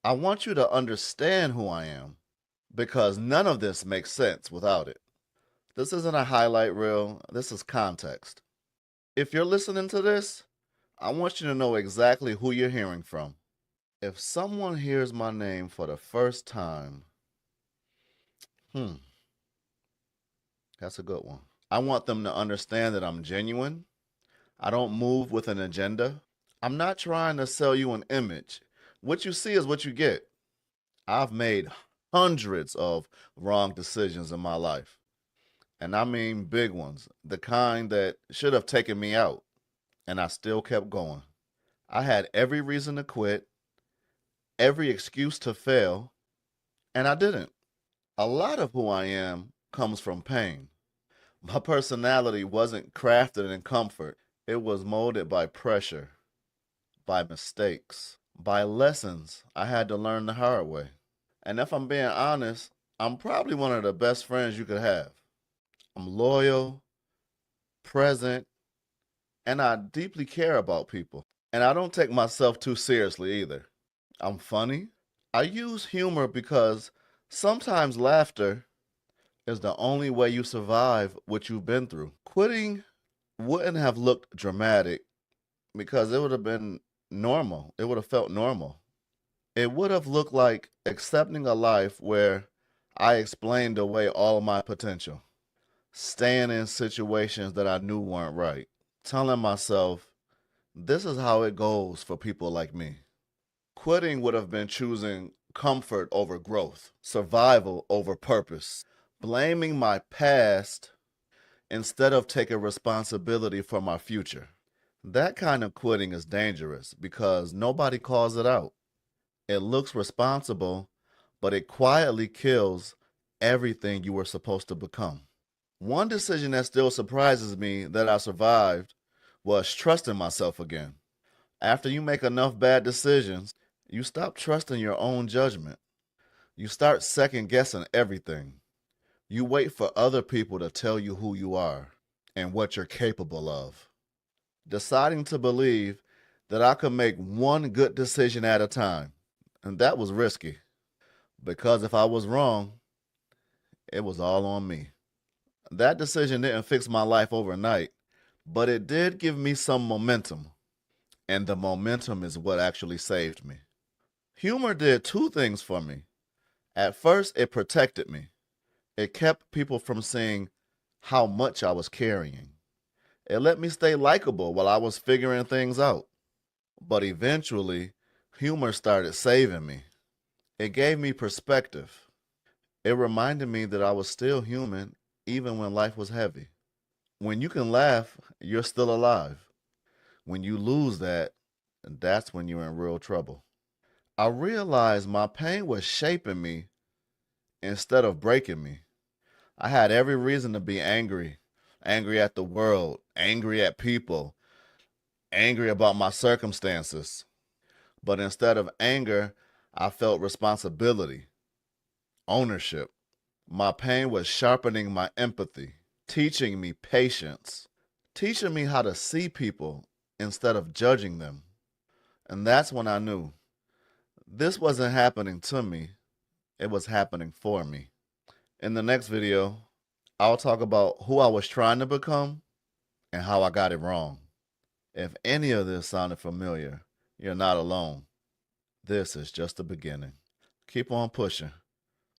I want you to understand who I am because none of this makes sense without it. This isn't a highlight reel, this is context. If you're listening to this, I want you to know exactly who you're hearing from. If someone hears my name for the first time, hmm, that's a good one. I want them to understand that I'm genuine. I don't move with an agenda. I'm not trying to sell you an image. What you see is what you get. I've made hundreds of wrong decisions in my life. And I mean big ones, the kind that should have taken me out. And I still kept going. I had every reason to quit, every excuse to fail, and I didn't. A lot of who I am comes from pain. My personality wasn't crafted in comfort, it was molded by pressure, by mistakes, by lessons I had to learn the hard way. And if I'm being honest, I'm probably one of the best friends you could have. I'm loyal, present, and I deeply care about people. And I don't take myself too seriously either. I'm funny. I use humor because sometimes laughter is the only way you survive what you've been through. Quitting wouldn't have looked dramatic because it would have been normal. It would have felt normal. It would have looked like accepting a life where I explained away all of my potential, staying in situations that I knew weren't right, telling myself, this is how it goes for people like me. Quitting would have been choosing comfort over growth, survival over purpose, blaming my past instead of taking responsibility for my future. That kind of quitting is dangerous because nobody calls it out. It looks responsible, but it quietly kills everything you were supposed to become. One decision that still surprises me that I survived was trusting myself again. After you make enough bad decisions, you stop trusting your own judgment. You start second guessing everything. You wait for other people to tell you who you are and what you're capable of. Deciding to believe that I could make one good decision at a time, and that was risky because if I was wrong, it was all on me. That decision didn't fix my life overnight, but it did give me some momentum, and the momentum is what actually saved me. Humor did two things for me. At first, it protected me. It kept people from seeing how much I was carrying. It let me stay likable while I was figuring things out. But eventually, humor started saving me. It gave me perspective. It reminded me that I was still human even when life was heavy. When you can laugh, you're still alive. When you lose that, that's when you're in real trouble. I realized my pain was shaping me instead of breaking me. I had every reason to be angry, angry at the world, angry at people, angry about my circumstances. But instead of anger, I felt responsibility, ownership. My pain was sharpening my empathy, teaching me patience, teaching me how to see people instead of judging them. And that's when I knew this wasn't happening to me, it was happening for me. In the next video, I'll talk about who I was trying to become and how I got it wrong. If any of this sounded familiar, you're not alone. This is just the beginning. Keep on pushing.